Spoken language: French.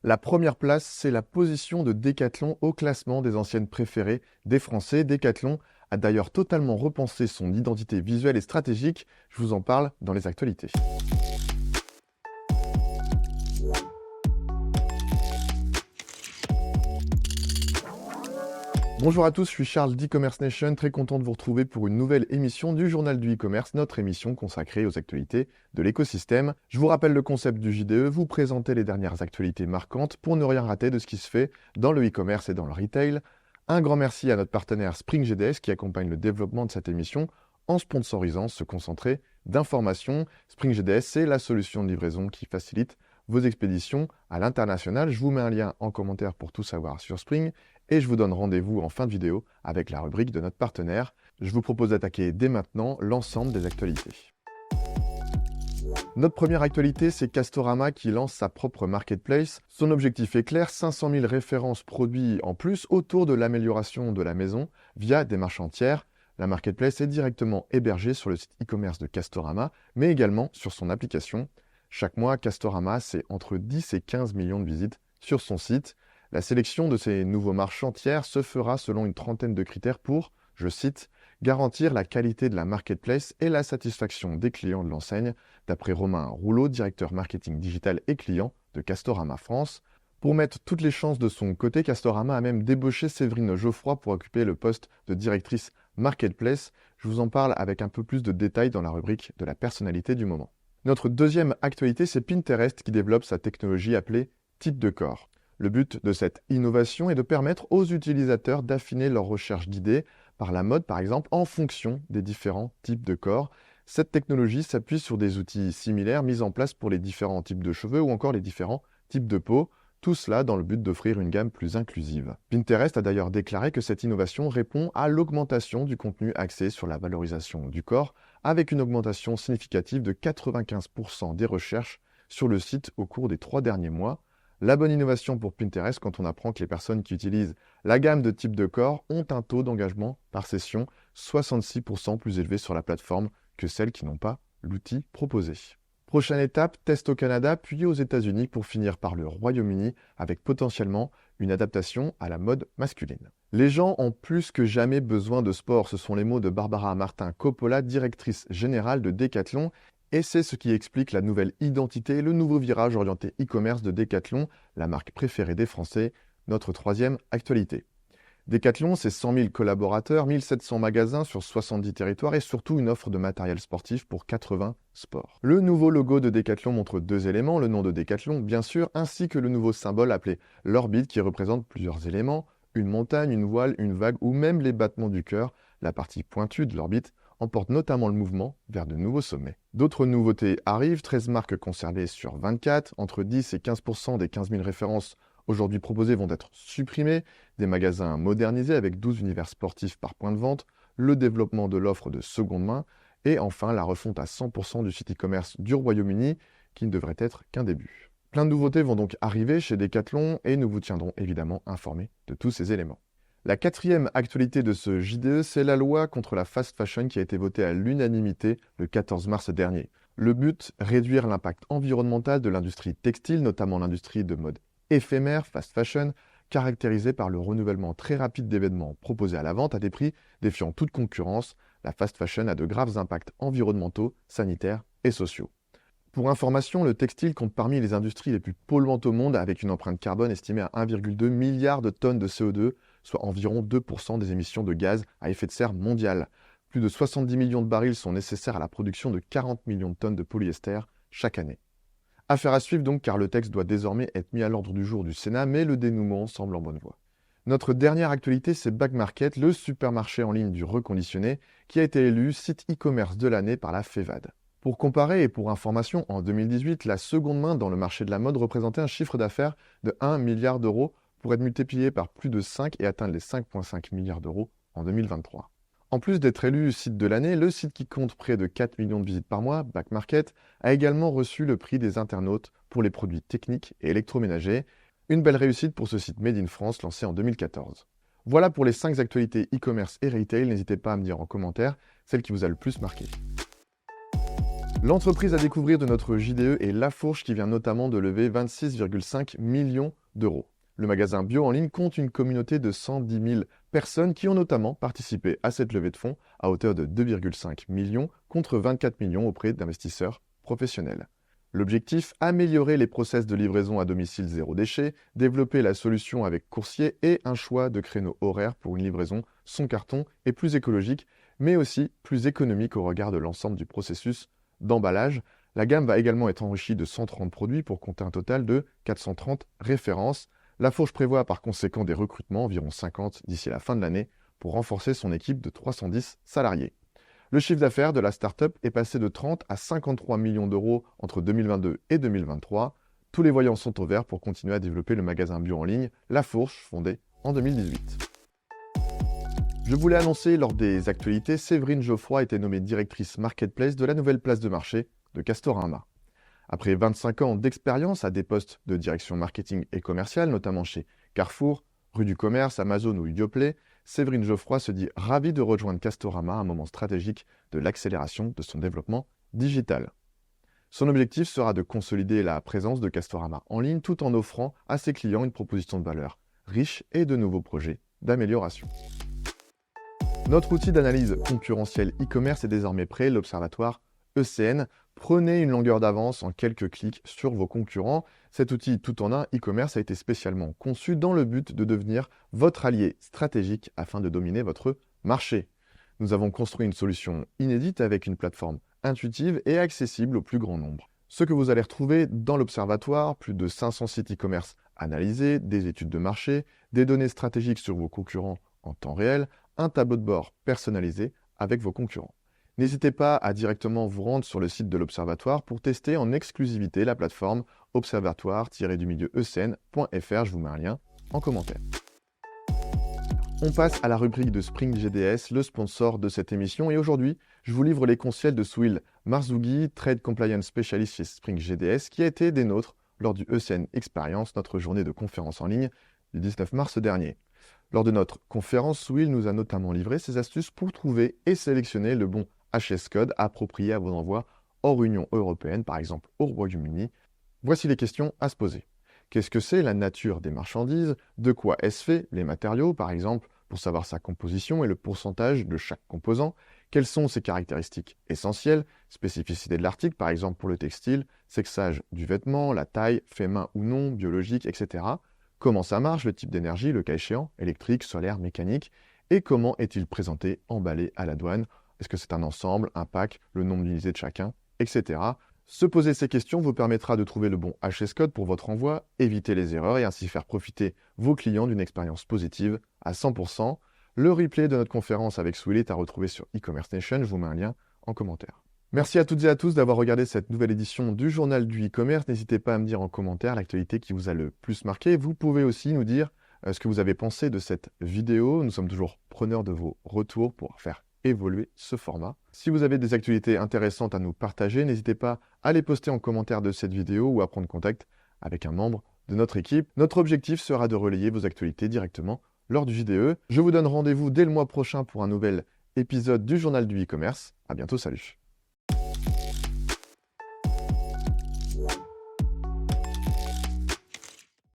La première place, c'est la position de Decathlon au classement des anciennes préférées des Français. Decathlon a d'ailleurs totalement repensé son identité visuelle et stratégique. Je vous en parle dans les actualités. Bonjour à tous, je suis Charles d'e-commerce Nation, très content de vous retrouver pour une nouvelle émission du Journal du e-commerce, notre émission consacrée aux actualités de l'écosystème. Je vous rappelle le concept du JDE, vous présenter les dernières actualités marquantes pour ne rien rater de ce qui se fait dans le e-commerce et dans le retail. Un grand merci à notre partenaire Spring GDS qui accompagne le développement de cette émission en sponsorisant ce concentré d'informations. Spring GDS, c'est la solution de livraison qui facilite vos expéditions à l'international. Je vous mets un lien en commentaire pour tout savoir sur Spring. Et je vous donne rendez-vous en fin de vidéo avec la rubrique de notre partenaire. Je vous propose d'attaquer dès maintenant l'ensemble des actualités. Notre première actualité, c'est Castorama qui lance sa propre marketplace. Son objectif est clair, 500 000 références produits en plus autour de l'amélioration de la maison via des marchands tiers. La marketplace est directement hébergée sur le site e-commerce de Castorama, mais également sur son application. Chaque mois, Castorama, c'est entre 10 et 15 millions de visites sur son site. La sélection de ces nouveaux marchands tiers se fera selon une trentaine de critères pour, je cite, « garantir la qualité de la marketplace et la satisfaction des clients de l'enseigne », d'après Romain Rouleau, directeur marketing digital et client de Castorama France. Pour mettre toutes les chances de son côté, Castorama a même débauché Séverine Geoffroy pour occuper le poste de directrice marketplace. Je vous en parle avec un peu plus de détails dans la rubrique de la personnalité du moment. Notre deuxième actualité, c'est Pinterest qui développe sa technologie appelée type de corps. Le but de cette innovation est de permettre aux utilisateurs d'affiner leur recherche d'idées par la mode, par exemple, en fonction des différents types de corps. Cette technologie s'appuie sur des outils similaires mis en place pour les différents types de cheveux ou encore les différents types de peau, tout cela dans le but d'offrir une gamme plus inclusive. Pinterest a d'ailleurs déclaré que cette innovation répond à l'augmentation du contenu axé sur la valorisation du corps, avec une augmentation significative de 95% des recherches sur le site au cours des 3 derniers mois. La bonne innovation pour Pinterest quand on apprend que les personnes qui utilisent la gamme de types de corps ont un taux d'engagement par session 66% plus élevé sur la plateforme que celles qui n'ont pas l'outil proposé. Prochaine étape, test au Canada puis aux États-Unis pour finir par le Royaume-Uni avec potentiellement une adaptation à la mode masculine. Les gens ont plus que jamais besoin de sport, ce sont les mots de Barbara Martin-Coppola, directrice générale de Decathlon. Et c'est ce qui explique la nouvelle identité et le nouveau virage orienté e-commerce de Decathlon, la marque préférée des Français, notre troisième actualité. Decathlon, c'est 100 000 collaborateurs, 1700 magasins sur 70 territoires et surtout une offre de matériel sportif pour 80 sports. Le nouveau logo de Decathlon montre 2 éléments, le nom de Decathlon bien sûr, ainsi que le nouveau symbole appelé l'orbite qui représente plusieurs éléments, une montagne, une voile, une vague ou même les battements du cœur, la partie pointue de l'orbite, emporte notamment le mouvement vers de nouveaux sommets. D'autres nouveautés arrivent, 13 marques conservées sur 24, entre 10 et 15% des 15 000 références aujourd'hui proposées vont être supprimées, des magasins modernisés avec 12 univers sportifs par point de vente, le développement de l'offre de seconde main et enfin la refonte à 100% du site e-commerce du Royaume-Uni qui ne devrait être qu'un début. Plein de nouveautés vont donc arriver chez Decathlon et nous vous tiendrons évidemment informés de tous ces éléments. La quatrième actualité de ce JDE, c'est la loi contre la fast fashion qui a été votée à l'unanimité le 14 mars dernier. Le but, réduire l'impact environnemental de l'industrie textile, notamment l'industrie de mode éphémère, fast fashion, caractérisée par le renouvellement très rapide d'événements proposés à la vente à des prix défiant toute concurrence. La fast fashion a de graves impacts environnementaux, sanitaires et sociaux. Pour information, le textile compte parmi les industries les plus polluantes au monde avec une empreinte carbone estimée à 1,2 milliard de tonnes de CO2, soit environ 2% des émissions de gaz à effet de serre mondiales. Plus de 70 millions de barils sont nécessaires à la production de 40 millions de tonnes de polyester chaque année. Affaire à suivre donc car le texte doit désormais être mis à l'ordre du jour du Sénat, mais le dénouement semble en bonne voie. Notre dernière actualité, c'est Back Market, le supermarché en ligne du reconditionné, qui a été élu site e-commerce de l'année par la FEVAD. Pour comparer et pour information, en 2018, la seconde main dans le marché de la mode représentait un chiffre d'affaires de 1 milliard d'euros pour être multiplié par plus de 5 et atteindre les 5,5 milliards d'euros en 2023. En plus d'être élu site de l'année, le site qui compte près de 4 millions de visites par mois, Back Market, a également reçu le prix des internautes pour les produits techniques et électroménagers. Une belle réussite pour ce site Made in France lancé en 2014. Voilà pour les 5 actualités e-commerce et retail. N'hésitez pas à me dire en commentaire celle qui vous a le plus marqué. L'entreprise à découvrir de notre JDE est Lafourche qui vient notamment de lever 26,5 millions d'euros. Le magasin bio en ligne compte une communauté de 110 000 personnes qui ont notamment participé à cette levée de fonds à hauteur de 2,5 millions contre 24 millions auprès d'investisseurs professionnels. L'objectif, améliorer les process de livraison à domicile zéro déchet, développer la solution avec coursier et un choix de créneaux horaires pour une livraison sans carton et plus écologique, mais aussi plus économique au regard de l'ensemble du processus d'emballage. La gamme va également être enrichie de 130 produits pour compter un total de 430 références. Lafourche prévoit par conséquent des recrutements, environ 50 d'ici la fin de l'année, pour renforcer son équipe de 310 salariés. Le chiffre d'affaires de la start-up est passé de 30 à 53 millions d'euros entre 2022 et 2023. Tous les voyants sont au vert pour continuer à développer le magasin bio en ligne Lafourche, fondé en 2018. Je voulais annoncer lors des actualités, Séverine Geoffroy a été nommée directrice marketplace de la nouvelle place de marché de Castorama. Après 25 ans d'expérience à des postes de direction marketing et commercial, notamment chez Carrefour, Rue du Commerce, Amazon ou Yoplait, Séverine Geoffroy se dit ravie de rejoindre Castorama à un moment stratégique de l'accélération de son développement digital. Son objectif sera de consolider la présence de Castorama en ligne tout en offrant à ses clients une proposition de valeur riche et de nouveaux projets d'amélioration. Notre outil d'analyse concurrentielle e-commerce est désormais prêt, l'Observatoire ECN. Prenez une longueur d'avance en quelques clics sur vos concurrents. Cet outil tout en un e-commerce a été spécialement conçu dans le but de devenir votre allié stratégique afin de dominer votre marché. Nous avons construit une solution inédite avec une plateforme intuitive et accessible au plus grand nombre. Ce que vous allez retrouver dans l'Observatoire, plus de 500 sites e-commerce analysés, des études de marché, des données stratégiques sur vos concurrents en temps réel, un tableau de bord personnalisé avec vos concurrents. N'hésitez pas à directement vous rendre sur le site de l'Observatoire pour tester en exclusivité la plateforme observatoire-ecn.fr. Je vous mets un lien en commentaire. On passe à la rubrique de Spring GDS, le sponsor de cette émission. Et aujourd'hui, je vous livre les conseils de Souil Marzougi, Trade Compliance Specialist chez Spring GDS, qui a été des nôtres lors du ECN Experience, notre journée de conférence en ligne du 19 mars dernier. Lors de notre conférence, Souil nous a notamment livré ses astuces pour trouver et sélectionner le bon HS code approprié à vos envois hors Union européenne, par exemple au Royaume-Uni. Voici les questions à se poser. Qu'est-ce que c'est la nature des marchandises? De quoi est-ce fait? Les matériaux, par exemple, pour savoir sa composition et le pourcentage de chaque composant. Quelles sont ses caractéristiques essentielles? Spécificité de l'article, par exemple pour le textile, sexage du vêtement, la taille, fait main ou non, biologique, etc. Comment ça marche, le type d'énergie, le cas échéant, électrique, solaire, mécanique? Et comment est-il présenté, emballé à la douane? Est-ce que c'est un ensemble, un pack, le nombre d'unités de chacun, etc. Se poser ces questions vous permettra de trouver le bon HS code pour votre envoi, éviter les erreurs et ainsi faire profiter vos clients d'une expérience positive à 100%. Le replay de notre conférence avec Souil est à retrouver sur e-commerce nation, je vous mets un lien en commentaire. Merci à toutes et à tous d'avoir regardé cette nouvelle édition du journal du e-commerce. N'hésitez pas à me dire en commentaire l'actualité qui vous a le plus marqué. Vous pouvez aussi nous dire ce que vous avez pensé de cette vidéo. Nous sommes toujours preneurs de vos retours pour faire évoluer ce format. Si vous avez des actualités intéressantes à nous partager, n'hésitez pas à les poster en commentaire de cette vidéo ou à prendre contact avec un membre de notre équipe. Notre objectif sera de relayer vos actualités directement lors du JDE. Je vous donne rendez-vous dès le mois prochain pour un nouvel épisode du journal du e-commerce. À bientôt, salut!